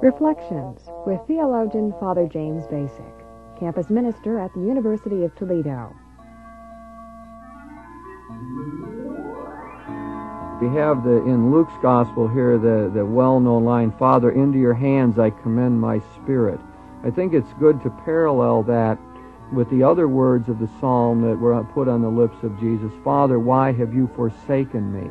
Reflections with theologian Father James Bacik, campus minister at the University of Toledo. We have in Luke's Gospel here the well-known line, "Father, into your hands I commend my spirit." I think it's good to parallel that with the other words of the psalm that were put on the lips of Jesus, "Father, why have you forsaken me?"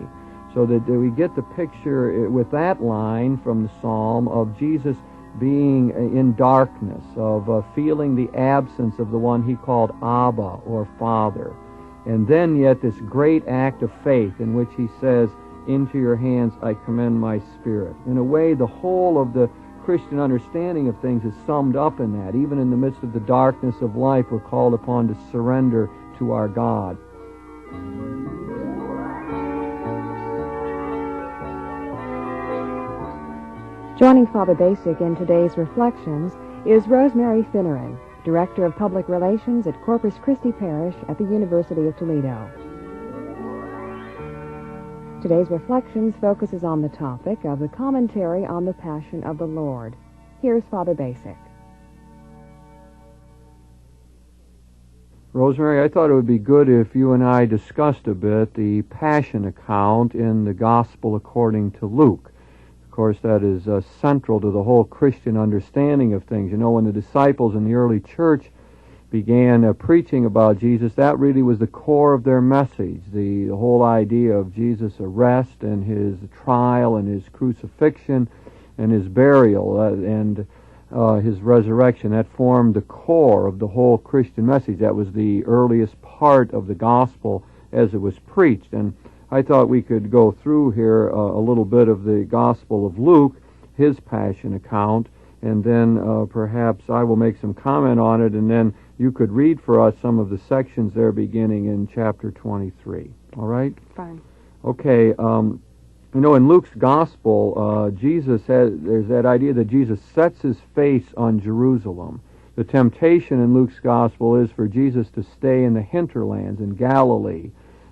So that we get the picture with that line from the psalm of Jesus being in darkness, of feeling the absence of the one he called Abba, or Father. And then yet this great act of faith in which he says, "Into your hands I commend my spirit." In a way, the whole of the Christian understanding of things is summed up in that. Even in the midst of the darkness of life, we're called upon to surrender to our God. Joining Father Bacik in today's reflections is Rosemary Finneran, Director of Public Relations at Corpus Christi Parish at the University of Toledo. Today's reflections focuses on the topic of the commentary on the Passion of the Lord. Here's Father Bacik. Rosemary, I thought it would be good if you and I discussed a bit the Passion account in the Gospel according to Luke. Of course, that is central to the whole Christian understanding of things. You know, when the disciples in the early church began preaching about Jesus, that really was the core of their message, the whole idea of Jesus' arrest and his trial and his crucifixion and his burial and his resurrection. That formed the core of the whole Christian message. That was the earliest part of the gospel as it was preached. And I thought we could go through here a little bit of the Gospel of Luke, his Passion account, and then perhaps I will make some comment on it, and then you could read for us some of the sections there beginning in chapter 23. All right? Fine. Okay. You know, in Luke's Gospel, there's that idea that Jesus sets his face on Jerusalem. The temptation in Luke's Gospel is for Jesus to stay in the hinterlands in Galilee.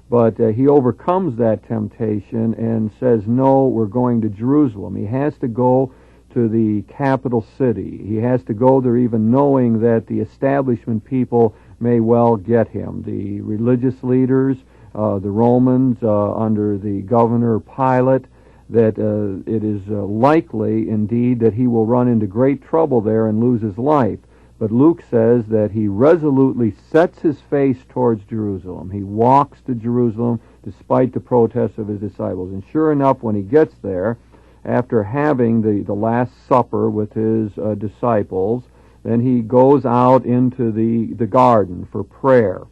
But he overcomes that temptation and says, no, we're going to Jerusalem. He has to go to the capital city. He has to go there even knowing that the establishment people may well get him. The religious leaders, the Romans under the governor Pilate, that it is likely indeed that he will run into great trouble there and lose his life. But Luke says that he resolutely sets his face towards Jerusalem. He walks to Jerusalem despite the protests of his disciples. And sure enough, when he gets there, after having the Last Supper with his disciples, then he goes out into the garden for prayer.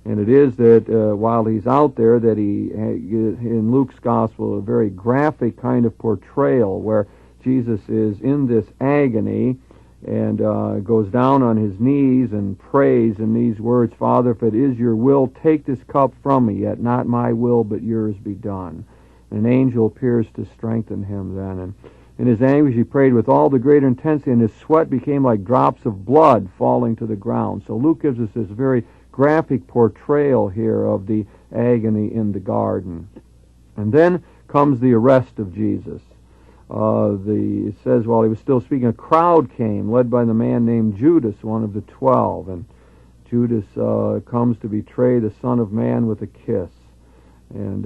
And it is that while he's out there that he, in Luke's Gospel, a very graphic kind of portrayal where Jesus is in this agony and goes down on his knees and prays in these words, "Father, if it is your will, take this cup from me, yet not my will, but yours be done." An angel appears to strengthen him then. And in his anguish he prayed with all the greater intensity, and his sweat became like drops of blood falling to the ground. So Luke gives us this very graphic portrayal here of the agony in the garden. And then comes the arrest of Jesus. It says, while he was still speaking, a crowd came, led by the man named Judas, one of the 12. And Judas comes to betray the Son of Man with a kiss. And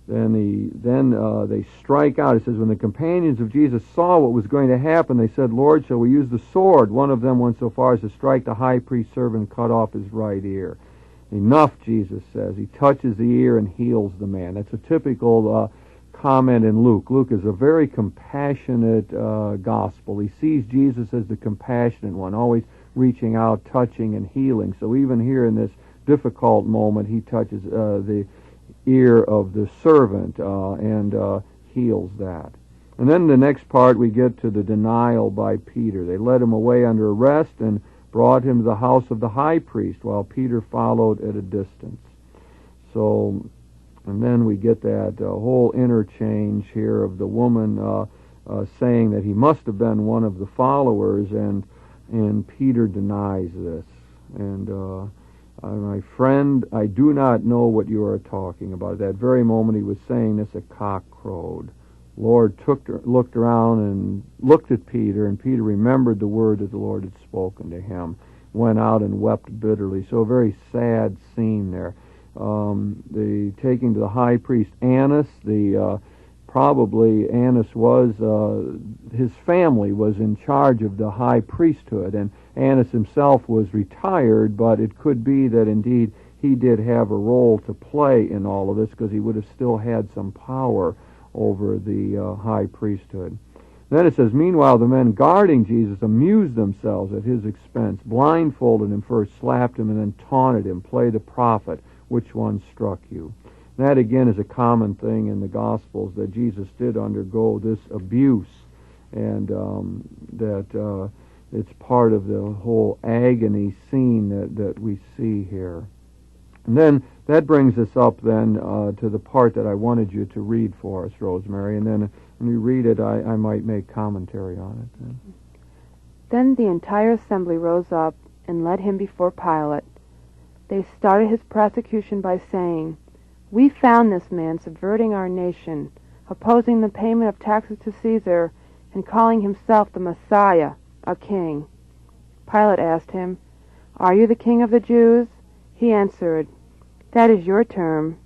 then they strike out. It says, when the companions of Jesus saw what was going to happen, they said, "Lord, shall we use the sword?" One of them went so far as to strike the high priest's servant and cut off his right ear. "Enough," Jesus says. He touches the ear and heals the man. That's a typical comment in Luke. Luke is a very compassionate gospel. He sees Jesus as the compassionate one, always reaching out, touching, and healing. So even here in this difficult moment, he touches the ear of the servant and heals that. And then the next part we get to the denial by Peter. They led him away under arrest and brought him to the house of the high priest while Peter followed at a distance. So, and then we get that whole interchange here of the woman saying that he must have been one of the followers, and Peter denies this. And my friend, I do not know what you are talking about. At that very moment he was saying this, a cock crowed. Lord looked around and looked at Peter, and Peter remembered the word that the Lord had spoken to him, went out and wept bitterly. So a very sad scene there. The taking to the high priest Annas, probably Annas was, his family was in charge of the high priesthood, and Annas himself was retired, but it could be that indeed he did have a role to play in all of this, because he would have still had some power over the high priesthood. Then it says, meanwhile the men guarding Jesus amused themselves at his expense, blindfolded him first, slapped him, and then taunted him, play the prophet, which one struck you? That again is a common thing in the Gospels, that Jesus did undergo this abuse, and that it's part of the whole agony scene that we see here. And then that brings us up then to the part that I wanted you to read for us, Rosemary, and then when you read it, I might make commentary on it. Then the entire assembly rose up and led him before Pilate. They started his prosecution by saying, "We found this man subverting our nation, opposing the payment of taxes to Caesar, and calling himself the Messiah, a king." Pilate asked him, "Are you the king of the Jews?" He answered, "That is your term."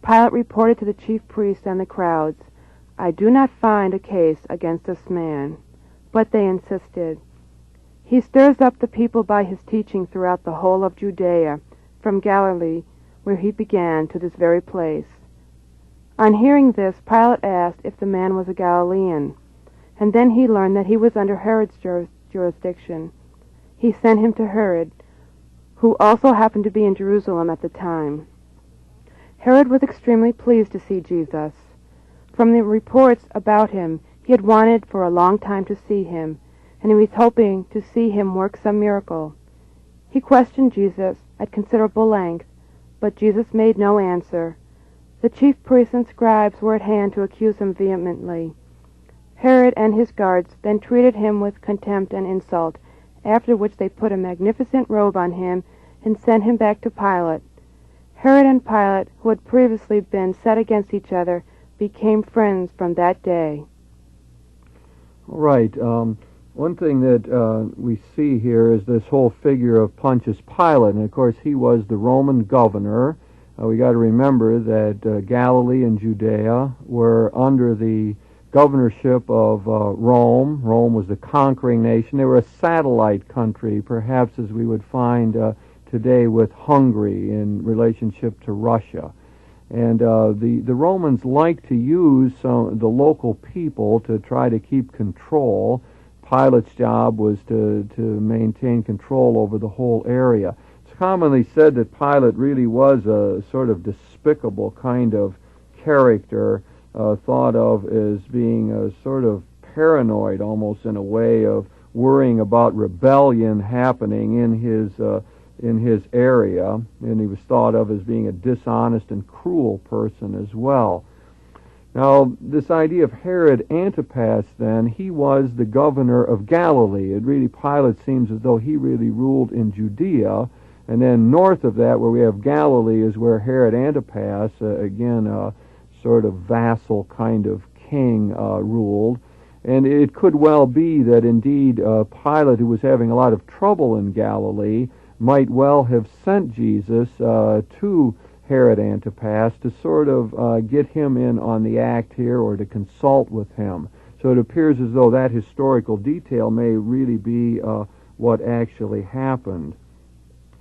Pilate reported to the chief priests and the crowds, "I do not find a case against this man." But they insisted, "He stirs up the people by his teaching throughout the whole of Judea, from Galilee, where he began, to this very place." On hearing this, Pilate asked if the man was a Galilean, and then he learned that he was under Herod's jurisdiction. He sent him to Herod, who also happened to be in Jerusalem at the time. Herod was extremely pleased to see Jesus. From the reports about him, he had wanted for a long time to see him, and he was hoping to see him work some miracle. He questioned Jesus at considerable length, but Jesus made no answer. The chief priests and scribes were at hand to accuse him vehemently. Herod and his guards then treated him with contempt and insult, after which they put a magnificent robe on him and sent him back to Pilate. Herod and Pilate, who had previously been set against each other, became friends from that day. All right. One thing that we see here is this whole figure of Pontius Pilate, and of course he was the Roman governor. We got to remember that Galilee and Judea were under the governorship of Rome. Rome was the conquering nation. They were a satellite country, perhaps as we would find today with Hungary in relationship to Russia. And the Romans liked to use the local people to try to keep control. Pilate's job was to maintain control over the whole area. It's commonly said that Pilate really was a sort of despicable kind of character, thought of as being a sort of paranoid almost in a way, of worrying about rebellion happening in his area, and he was thought of as being a dishonest and cruel person as well. Now, this idea of Herod Antipas, then, he was the governor of Galilee. It really, Pilate seems as though he really ruled in Judea, and then north of that, where we have Galilee, is where Herod Antipas, again, a sort of vassal kind of king, ruled. And it could well be that indeed Pilate, who was having a lot of trouble in Galilee, might well have sent Jesus to Herod Antipas to sort of get him in on the act here, or to consult with him. So it appears as though that historical detail may really be what actually happened.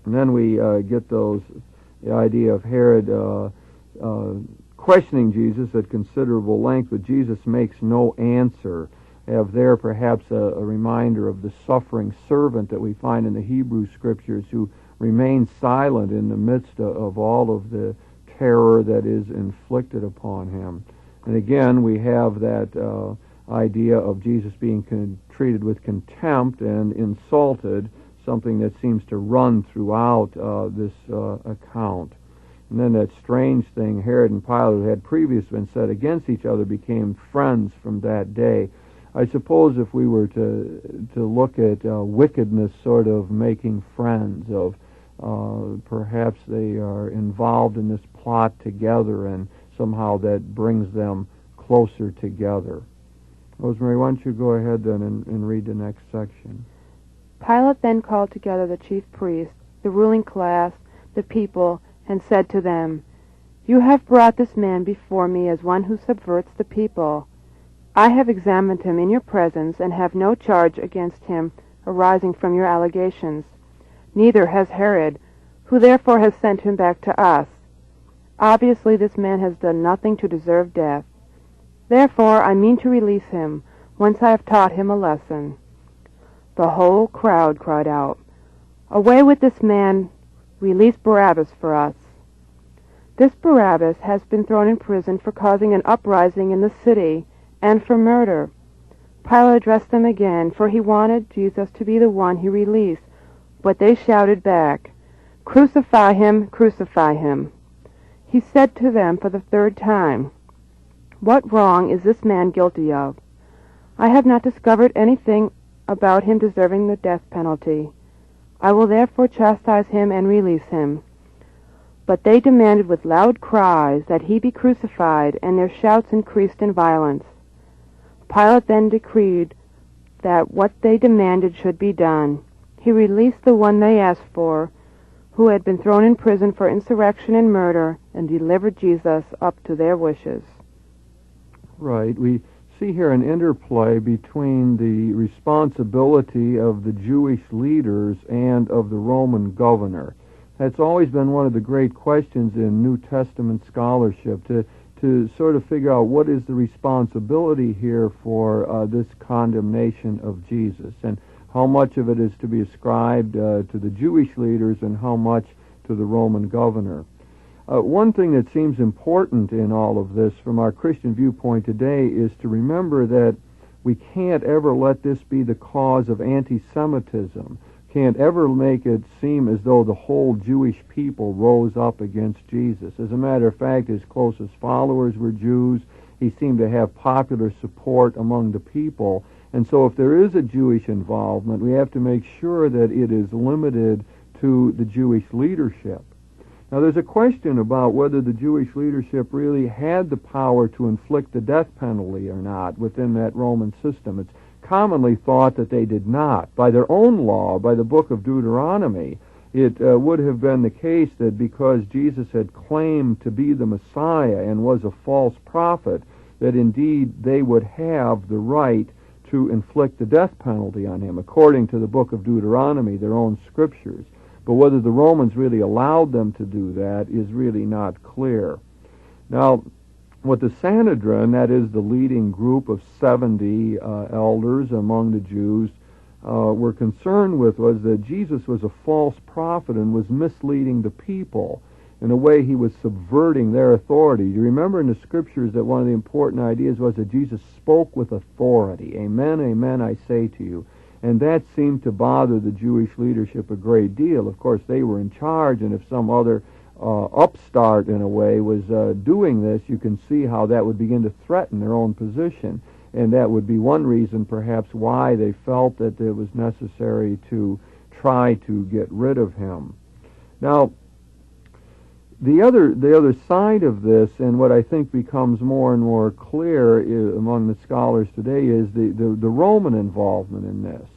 And then we get the idea of Herod questioning Jesus at considerable length, but Jesus makes no answer. Have there perhaps a reminder of the suffering servant that we find in the Hebrew Scriptures, who remains silent in the midst of all of the terror that is inflicted upon him. And again, we have that idea of Jesus being treated with contempt and insulted, something that seems to run throughout this account. And then that strange thing, Herod and Pilate, who had previously been set against each other, became friends from that day. I suppose if we were to look at wickedness sort of making friends, of perhaps they are involved in this plot together, and somehow that brings them closer together. Rosemary, why don't you go ahead then and read the next section. Pilate then called together the chief priests, the ruling class, the people, and said to them, "You have brought this man before me as one who subverts the people. I have examined him in your presence and have no charge against him arising from your allegations. Neither has Herod, who therefore has sent him back to us. Obviously this man has done nothing to deserve death. Therefore I mean to release him once I have taught him a lesson." The whole crowd cried out, "Away with this man! Release Barabbas for us." This Barabbas has been thrown in prison for causing an uprising in the city and for murder. Pilate addressed them again, for he wanted Jesus to be the one he released, but they shouted back, "Crucify him! Crucify him!" He said to them for the third time, "What wrong is this man guilty of? I have not discovered anything about him deserving the death penalty. I will therefore chastise him and release him." But they demanded with loud cries that he be crucified, and their shouts increased in violence. Pilate then decreed that what they demanded should be done. He released the one they asked for, who had been thrown in prison for insurrection and murder, and delivered Jesus up to their wishes. Right. We see here an interplay between the responsibility of the Jewish leaders and of the Roman governor. That's always been one of the great questions in New Testament scholarship, to sort of figure out what is the responsibility here for this condemnation of Jesus, and how much of it is to be ascribed to the Jewish leaders and how much to the Roman governor. One thing that seems important in all of this from our Christian viewpoint today is to remember that we can't ever let this be the cause of anti-Semitism. Can't ever make it seem as though the whole Jewish people rose up against Jesus. As a matter of fact, his closest followers were Jews. He seemed to have popular support among the people. And so if there is a Jewish involvement, we have to make sure that it is limited to the Jewish leadership. Now, there's a question about whether the Jewish leadership really had the power to inflict the death penalty or not within that Roman system. It's commonly thought that they did not. By their own law, by the book of Deuteronomy, it would have been the case that because Jesus had claimed to be the Messiah and was a false prophet, that indeed they would have the right to inflict the death penalty on him, according to the book of Deuteronomy, their own scriptures. But whether the Romans really allowed them to do that is really not clear. Now, what the Sanhedrin, that is the leading group of 70 elders among the Jews, were concerned with was that Jesus was a false prophet and was misleading the people. In a way, he was subverting their authority. You remember in the scriptures that one of the important ideas was that Jesus spoke with authority. Amen, amen, I say to you. And that seemed to bother the Jewish leadership a great deal. Of course, they were in charge, and if some other upstart, in a way, was doing this, you can see how that would begin to threaten their own position. And that would be one reason, perhaps, why they felt that it was necessary to try to get rid of him. Now, the other side of this, and what I think becomes more and more clear among the scholars today, is the Roman involvement in this.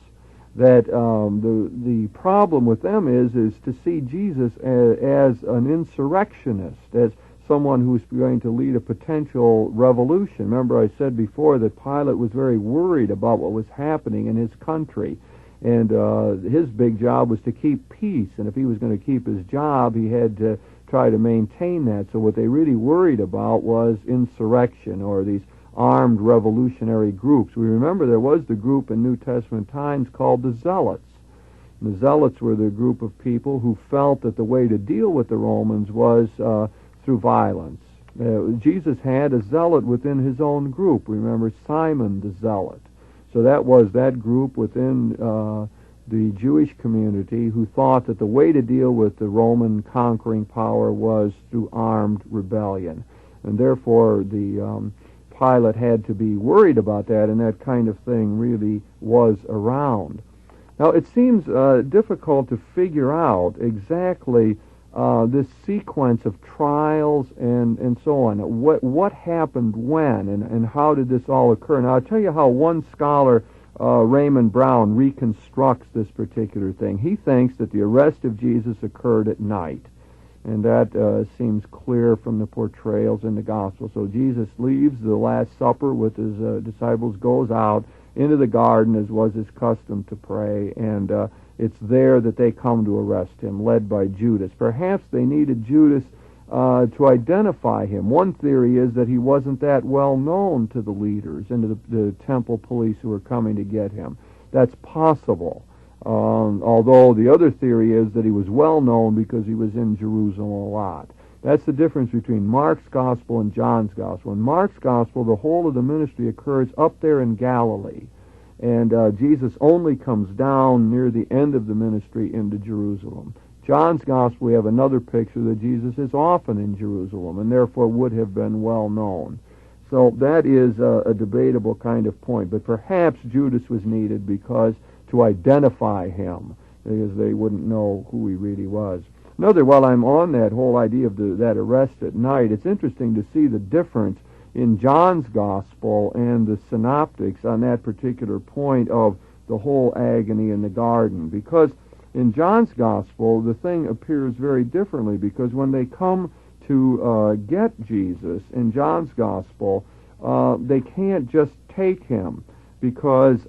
That the problem with them is to see Jesus as an insurrectionist, as someone who's going to lead a potential revolution. Remember, I said before that Pilate was very worried about what was happening in his country, and his big job was to keep peace. And if he was going to keep his job, he had to try to maintain that. So what they really worried about was insurrection, or these armed revolutionary groups. We remember there was the group in New Testament times called the Zealots. And the Zealots were the group of people who felt that the way to deal with the Romans was through violence. Jesus had a zealot within his own group. Remember Simon the Zealot. So that was that group within the Jewish community who thought that the way to deal with the Roman conquering power was through armed rebellion. And therefore the Pilate had to be worried about that, and that kind of thing really was around. Now, it seems difficult to figure out exactly this sequence of trials and so on. What happened when, and how did this all occur? Now, I'll tell you how one scholar, Raymond Brown, reconstructs this particular thing. He thinks that the arrest of Jesus occurred at night, and that seems clear from the portrayals in the Gospel. So Jesus leaves the Last Supper with his disciples, goes out into the garden, as was his custom, to pray, and it's there that they come to arrest him, led by Judas. Perhaps they needed Judas to identify him. One theory is that he wasn't that well known to the leaders and to the temple police who were coming to get him. That's possible. Although the other theory is that he was well known because he was in Jerusalem a lot. That's the difference between Mark's Gospel and John's Gospel. In Mark's Gospel, the whole of the ministry occurs up there in Galilee. And Jesus only comes down near the end of the ministry into Jerusalem. John's Gospel, we have another picture that Jesus is often in Jerusalem and therefore would have been well known. So that is a debatable kind of point. But perhaps Judas was needed because to identify him, because they wouldn't know who he really was. Another, while I'm on that whole idea of that arrest at night, it's interesting to see the difference in John's Gospel and the Synoptics on that particular point of the whole agony in the garden. Because in John's Gospel, the thing appears very differently, because when they come to get Jesus in John's Gospel, they can't just take him, because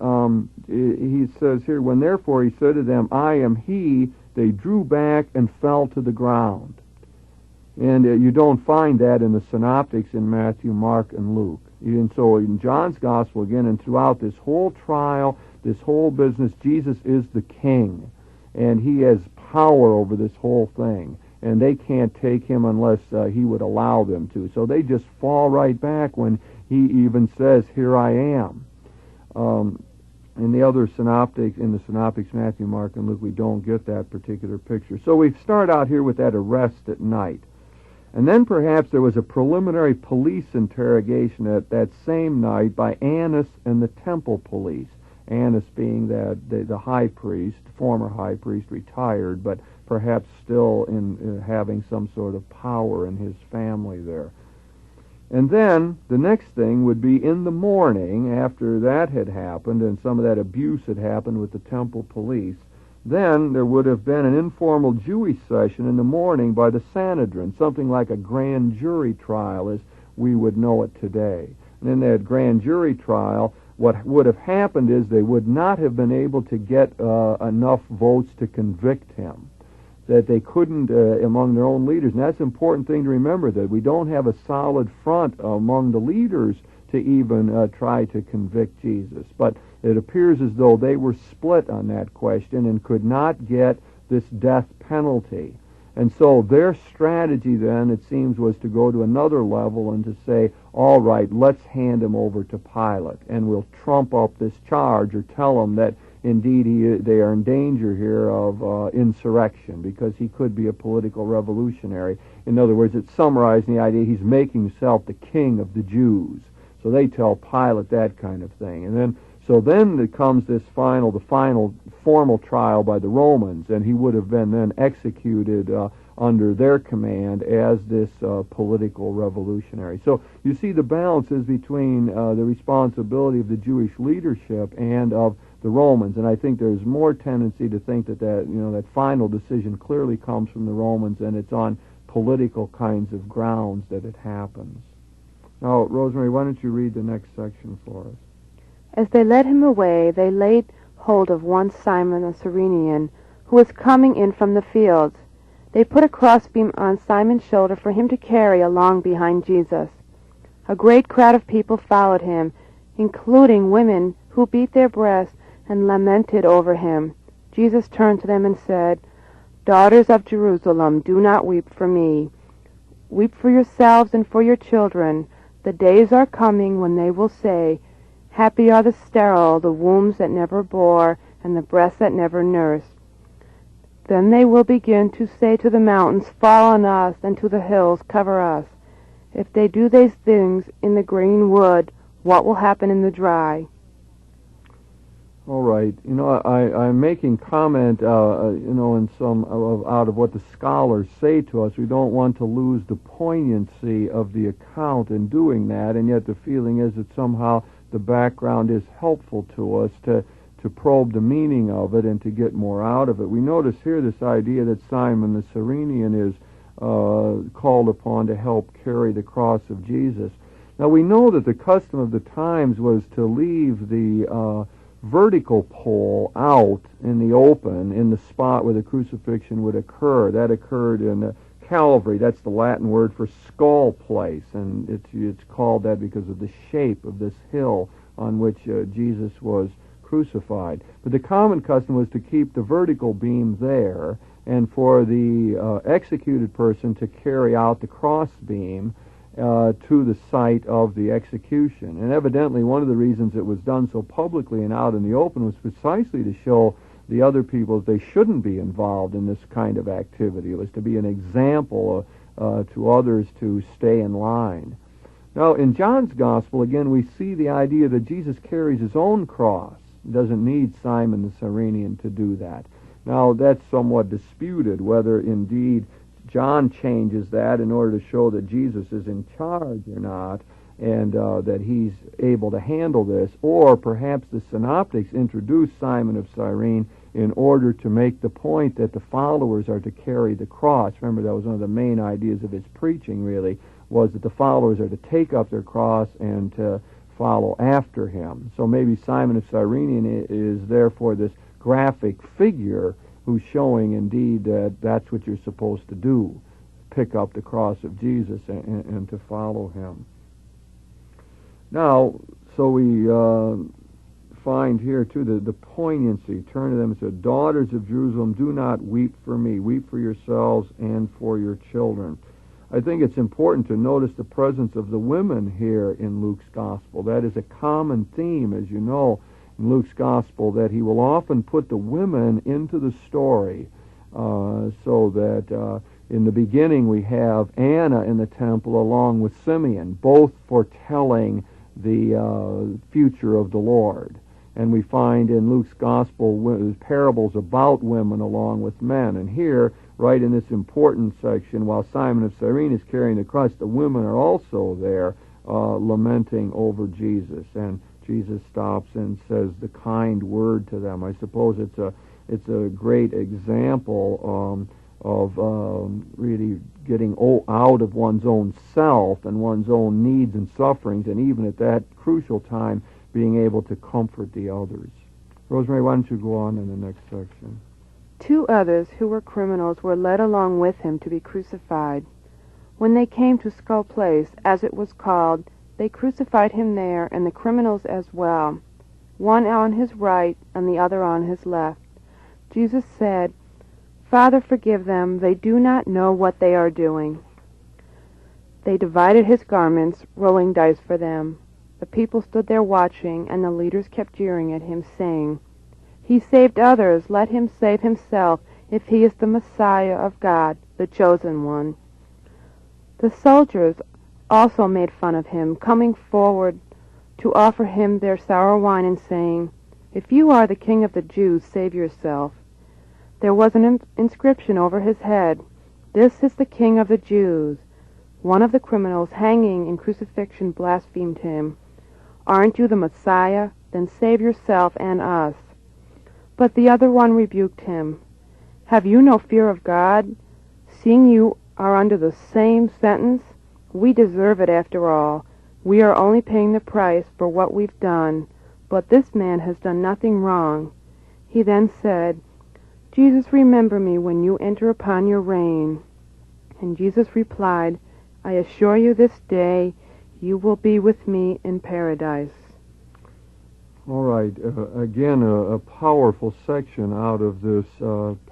he says here, when therefore he said to them, I am he, they drew back and fell to the ground. And you don't find that in the Synoptics in Matthew, Mark, and Luke. And so in John's Gospel, again, and throughout this whole trial, this whole business, Jesus is the king. And he has power over this whole thing. And they can't take him unless he would allow them to. So they just fall right back when he even says, here I am. In the other synoptics, in the Synoptics, Matthew, Mark, and Luke, we don't get that particular picture. So we start out here with that arrest at night. And then perhaps there was a preliminary police interrogation at that same night by Annas and the temple police. Annas being the high priest, former high priest, retired, but perhaps still in having some sort of power in his family there. And then the next thing would be in the morning, after that had happened and some of that abuse had happened with the temple police, then there would have been an informal Jewish session in the morning by the Sanhedrin, something like a grand jury trial as we would know it today. And in that grand jury trial, what would have happened is they would not have been able to get enough votes to convict him, that they couldn't among their own leaders. And that's an important thing to remember, that we don't have a solid front among the leaders to even try to convict Jesus. But it appears as though they were split on that question and could not get this death penalty. And so their strategy then, it seems, was to go to another level and to say, all right, let's hand him over to Pilate, and we'll trump up this charge or tell him that indeed they are in danger here of insurrection, because he could be a political revolutionary. In other words, it's summarizing the idea he's making himself the king of the Jews. So they tell Pilate that kind of thing. And then it comes the final formal trial by the Romans, and he would have been then executed under their command as this political revolutionary. So you see the balance is between the responsibility of the Jewish leadership and of the Romans, and I think there's more tendency to think that final decision clearly comes from the Romans, and it's on political kinds of grounds that it happens. Now, Rosemary, why don't you read the next section for us? As they led him away, they laid hold of one Simon the Cyrenian, who was coming in from the fields. They put a crossbeam on Simon's shoulder for him to carry along behind Jesus. A great crowd of people followed him, including women who beat their breasts and lamented over him. Jesus turned to them and said, Daughters of Jerusalem, do not weep for me. Weep for yourselves and for your children. The days are coming when they will say, Happy are the sterile, the wombs that never bore, and the breasts that never nursed. Then they will begin to say to the mountains, Fall on us, and to the hills, cover us. If they do these things in the green wood, what will happen in the dry? All right. I'm making comment, in some out of what the scholars say to us. We don't want to lose the poignancy of the account in doing that, and yet the feeling is that somehow the background is helpful to us to probe the meaning of it and to get more out of it. We notice here this idea that Simon the Cyrenian is called upon to help carry the cross of Jesus. Now we know that the custom of the times was to leave the vertical pole out in the open in the spot where the crucifixion would occur. That occurred in Calvary. That's the Latin word for skull place, and it's called that because of the shape of this hill on which Jesus was crucified. But the common custom was to keep the vertical beam there, and for the executed person to carry out the cross beam to the site of the execution. And evidently one of the reasons it was done so publicly and out in the open was precisely to show the other people that they shouldn't be involved in this kind of activity. It was to be an example to others to stay in line. Now, in John's Gospel, again, we see the idea that Jesus carries his own cross. He doesn't need Simon the Cyrenian to do that. Now, that's somewhat disputed, whether indeed John changes that in order to show that Jesus is in charge or not, and that he's able to handle this, or perhaps the synoptics introduce Simon of Cyrene in order to make the point that the followers are to carry the cross. Remember, that was one of the main ideas of his preaching, really, was that the followers are to take up their cross and to follow after him. So maybe Simon of Cyrene is therefore this graphic figure who's showing indeed that that's what you're supposed to do, pick up the cross of Jesus and to follow him. Now, so we find here too the poignancy. Turn to them and say, "Daughters of Jerusalem, do not weep for me. Weep for yourselves and for your children." I think it's important to notice the presence of the women here in Luke's Gospel. That is a common theme, as you know, in Luke's Gospel, that he will often put the women into the story, so that in the beginning we have Anna in the temple along with Simeon, both foretelling the future of the Lord. And we find in Luke's Gospel parables about women along with men. And here, right in this important section, while Simon of Cyrene is carrying the cross, the women are also there lamenting over Jesus. And Jesus stops and says the kind word to them. I suppose it's a great example of really getting out of one's own self and one's own needs and sufferings, and even at that crucial time, being able to comfort the others. Rosemary, why don't you go on in the next section? 2 others who were criminals were led along with him to be crucified. When they came to Skull Place, as it was called, they crucified him there, and the criminals as well, one on his right and the other on his left. Jesus said, "Father, forgive them. They do not know what they are doing." They divided his garments, rolling dice for them. The people stood there watching, and the leaders kept jeering at him, saying, "He saved others. Let him save himself, if he is the Messiah of God, the chosen one." The soldiers also made fun of him, coming forward to offer him their sour wine and saying, "If you are the king of the Jews, save yourself." There was an inscription over his head, "This is the King of the Jews." One of the criminals hanging in crucifixion blasphemed him, "Aren't you the Messiah? Then save yourself and us." But the other one rebuked him, "Have you no fear of God? Seeing you are under the same sentence, we deserve it after all. We are only paying the price for what we've done, but this man has done nothing wrong." He then said, "Jesus, remember me when you enter upon your reign." And Jesus replied, "I assure you this day you will be with me in paradise." All right. Again, a powerful section out of this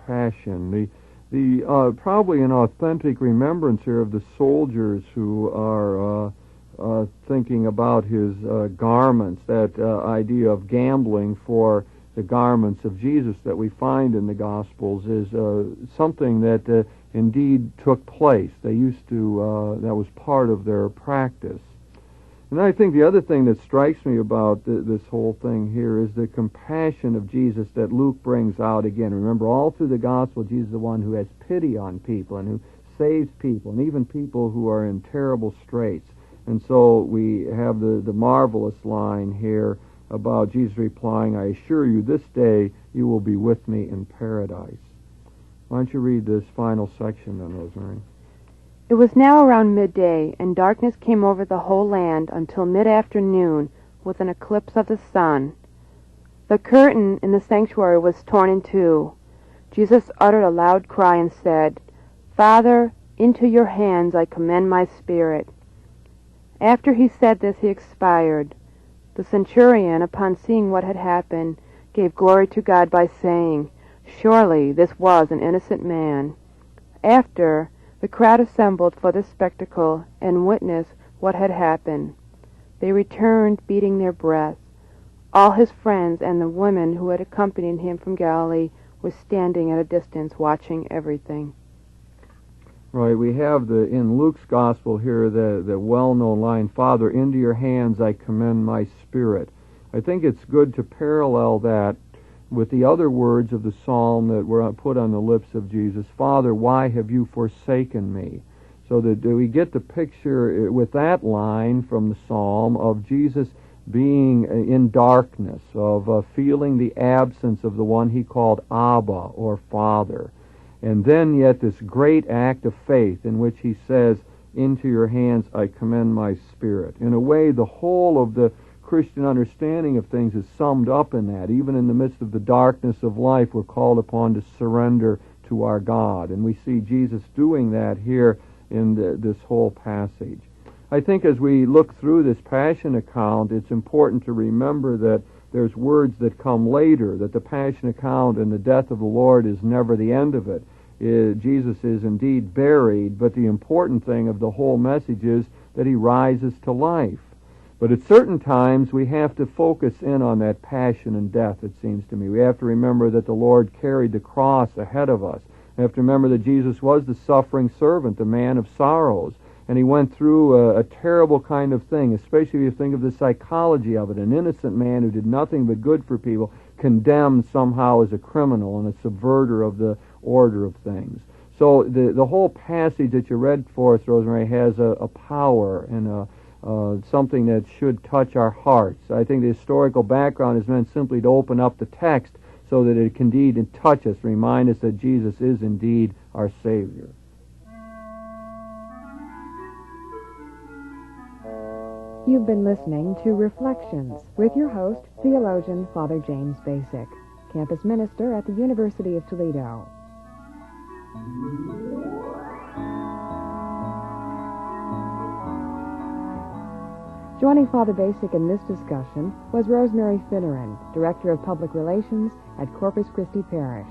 passion. The probably an authentic remembrance here of the soldiers who are thinking about his garments. That idea of gambling for the garments of Jesus that we find in the Gospels is something that indeed took place. They used to, that was part of their practice. And I think the other thing that strikes me about this whole thing here is the compassion of Jesus that Luke brings out again. Remember, all through the gospel, Jesus is the one who has pity on people and who saves people, and even people who are in terrible straits. And so we have the marvelous line here about Jesus replying, "I assure you, this day you will be with me in paradise." Why don't you read this final section then, Rosemary? It was now around midday, and darkness came over the whole land until mid-afternoon, with an eclipse of the sun. The curtain in the sanctuary was torn in two. Jesus uttered a loud cry and said, "Father, into your hands I commend my spirit." After he said this, he expired. The centurion, upon seeing what had happened, gave glory to God by saying, "Surely this was an innocent man." After, the crowd assembled for the spectacle and witnessed what had happened. They returned, beating their breasts. All his friends and the women who had accompanied him from Galilee were standing at a distance watching everything. Right, we have in Luke's gospel here the well-known line, "Father, into your hands I commend my spirit." I think it's good to parallel that with the other words of the psalm that were put on the lips of Jesus. "Father, why have you forsaken me?" So that we get the picture with that line from the psalm of Jesus being in darkness, of feeling the absence of the one he called Abba, or Father. And then yet this great act of faith in which he says, "Into your hands I commend my spirit." In a way, the whole of the Christian understanding of things is summed up in that. Even in the midst of the darkness of life, we're called upon to surrender to our God. And we see Jesus doing that here in this whole passage. I think as we look through this Passion account, it's important to remember that there's words that come later, that the Passion account and the death of the Lord is never the end of it. Jesus is indeed buried, but the important thing of the whole message is that he rises to life. But at certain times, we have to focus in on that passion and death, it seems to me. We have to remember that the Lord carried the cross ahead of us. We have to remember that Jesus was the suffering servant, the man of sorrows. And he went through a terrible kind of thing, especially if you think of the psychology of it. An innocent man who did nothing but good for people, condemned somehow as a criminal and a subverter of the order of things. So the whole passage that you read for us, Rosemary, has a power and something that should touch our hearts. I think the historical background is meant simply to open up the text so that it can indeed touch us, remind us that Jesus is indeed our Savior. You've been listening to Reflections with your host, theologian Father James Bacik, campus minister at the University of Toledo. Joining Father Bacik in this discussion was Rosemary Finneran, Director of Public Relations at Corpus Christi Parish.